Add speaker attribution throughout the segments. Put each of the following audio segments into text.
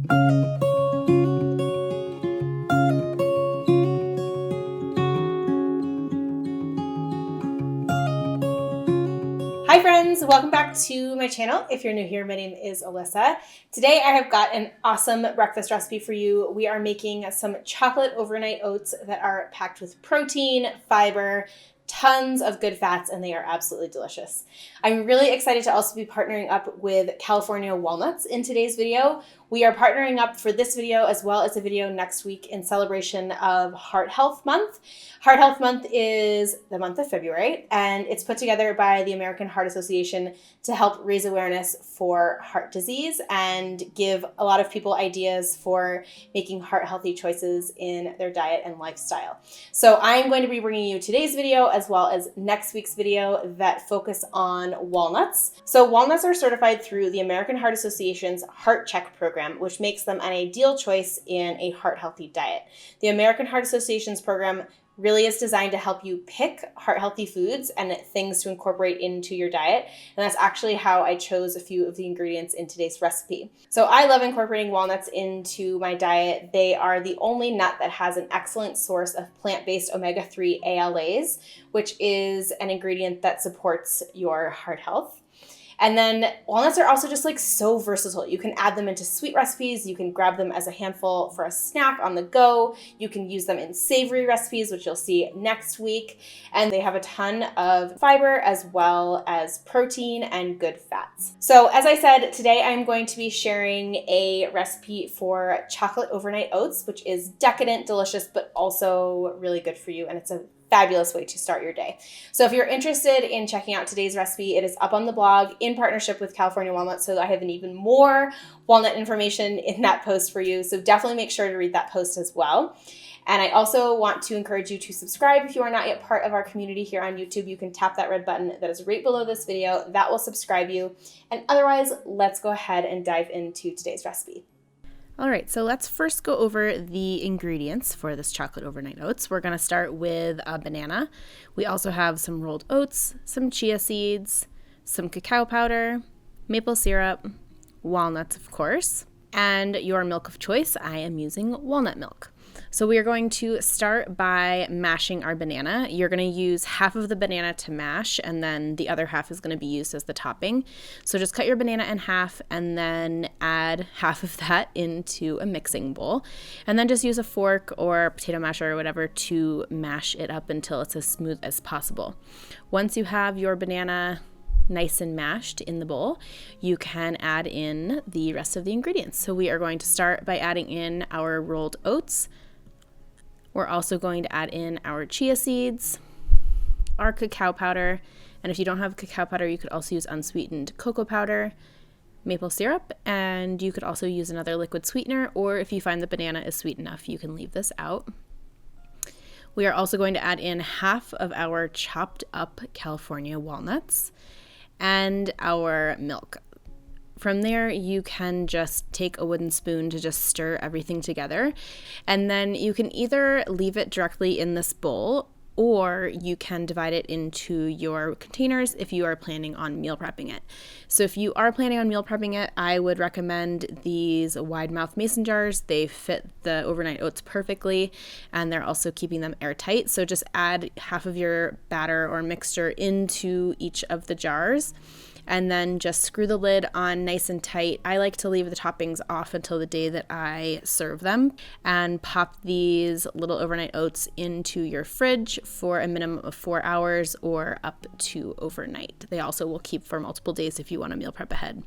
Speaker 1: Hi friends, welcome back to my channel. If you're new here, my name is Alyssa. Today I have got an awesome breakfast recipe for you. We are making some chocolate overnight oats that are packed with protein, fiber, tons of good fats, and they are absolutely delicious. I'm really excited to also be partnering up with California Walnuts in today's video. We are partnering up for this video as well as a video next week in celebration of Heart Health Month. Heart Health Month is the month of February, and it's put together by the American Heart Association to help raise awareness for heart disease and give a lot of people ideas for making heart healthy choices in their diet and lifestyle. So I'm going to be bringing you today's video as well as next week's video that focus on walnuts. So walnuts are certified through the American Heart Association's Heart Check program, which makes them an ideal choice in a heart healthy diet. The American Heart Association's program really is designed to help you pick heart healthy foods and things to incorporate into your diet. And that's actually how I chose a few of the ingredients in today's recipe. So I love incorporating walnuts into my diet. They are the only nut that has an excellent source of plant-based omega-3 ALAs, which is an ingredient that supports your heart health. And then walnuts are also just like so versatile. You can add them into sweet recipes. You can grab them as a handful for a snack on the go. You can use them in savory recipes, which you'll see next week. And they have a ton of fiber as well as protein and good fats. So as I said, today I'm going to be sharing a recipe for chocolate overnight oats, which is decadent, delicious, but also really good for you. And it's a fabulous way to start your day. So if you're interested in checking out today's recipe, it is up on the blog in partnership with California Walnuts. So I have an even more walnut information in that post for you. So definitely make sure to read that post as well. And I also want to encourage you to subscribe if you are not yet part of our community here on YouTube. You can tap that red button that is right below this video. That will subscribe you. And otherwise, let's go ahead and dive into today's recipe.
Speaker 2: All right, so let's first go over the ingredients for this chocolate overnight oats. We're going to start with a banana. We also have some rolled oats, some chia seeds, some cacao powder, maple syrup, walnuts, of course, and your milk of choice. I am using walnut milk. So we are going to start by mashing our banana. You're going to use half of the banana to mash, and then the other half is going to be used as the topping. So just cut your banana in half and then add half of that into a mixing bowl. And then just use a fork or potato masher or whatever to mash it up until it's as smooth as possible. Once you have your banana nice and mashed in the bowl, you can add in the rest of the ingredients. So we are going to start by adding in our rolled oats. We're also going to add in our chia seeds, our cacao powder, and if you don't have cacao powder, you could also use unsweetened cocoa powder, maple syrup, and you could also use another liquid sweetener, or if you find the banana is sweet enough, you can leave this out. We are also going to add in half of our chopped up California walnuts and our milk. From there, you can just take a wooden spoon to just stir everything together. And then you can either leave it directly in this bowl, or you can divide it into your containers if you are planning on meal prepping it. So if you are planning on meal prepping it, I would recommend these wide mouth mason jars. They fit the overnight oats perfectly, and they're also keeping them airtight. So just add half of your batter or mixture into each of the jars, and then just screw the lid on nice and tight. I like to leave the toppings off until the day that I serve them, and pop these little overnight oats into your fridge for a minimum of 4 hours or up to overnight. They also will keep for multiple days if you want to meal prep ahead.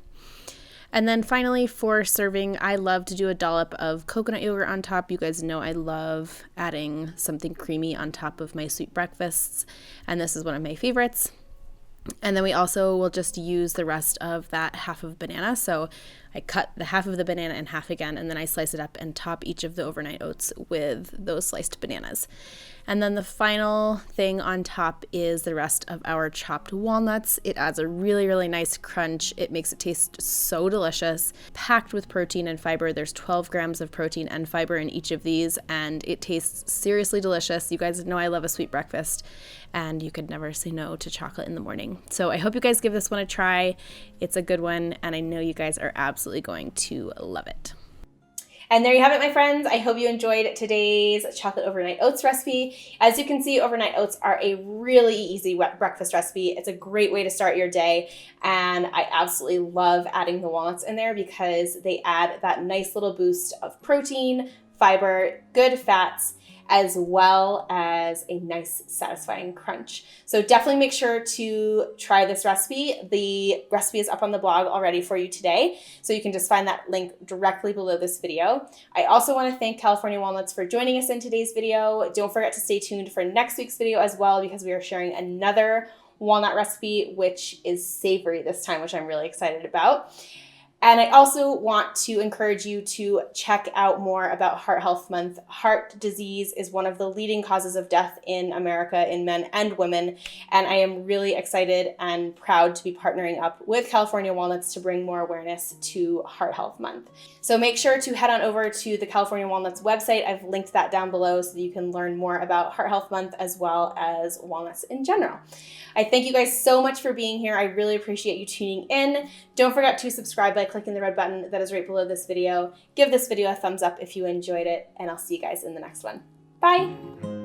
Speaker 2: And then finally, for serving, I love to do a dollop of coconut yogurt on top. You guys know I love adding something creamy on top of my sweet breakfasts, and this is one of my favorites. And then we also will just use the rest of that half of banana. So I cut the half of the banana in half again, and then I slice it up and top each of the overnight oats with those sliced bananas. And then the final thing on top is the rest of our chopped walnuts. It adds a really, really nice crunch. It makes it taste so delicious, packed with protein and fiber. There's 12 grams of protein and fiber in each of these, and it tastes seriously delicious. You guys know I love a sweet breakfast, and you could never say no to chocolate in the morning. So I hope you guys give this one a try. It's a good one, and I know you guys are absolutely going to love it.
Speaker 1: And there you have it, my friends. I hope you enjoyed today's chocolate overnight oats recipe. As you can see, overnight oats are a really easy breakfast recipe. It's a great way to start your day. And I absolutely love adding the walnuts in there because they add that nice little boost of protein, fiber, good fats, as well as a nice satisfying crunch. So definitely make sure to try this recipe. The recipe is up on the blog already for you today, so you can just find that link directly below this video. I also want to thank California Walnuts for joining us in today's video. Don't forget to stay tuned for next week's video as well, because we are sharing another walnut recipe, which is savory this time, which I'm really excited about. And I also want to encourage you to check out more about Heart Health Month. Heart disease is one of the leading causes of death in America in men and women. And I am really excited and proud to be partnering up with California Walnuts to bring more awareness to Heart Health Month. So make sure to head on over to the California Walnuts website. I've linked that down below so that you can learn more about Heart Health Month as well as walnuts in general. I thank you guys so much for being here. I really appreciate you tuning in. Don't forget to subscribe by clicking the red button that is right below this video. Give this video a thumbs up if you enjoyed it, and I'll see you guys in the next one. Bye!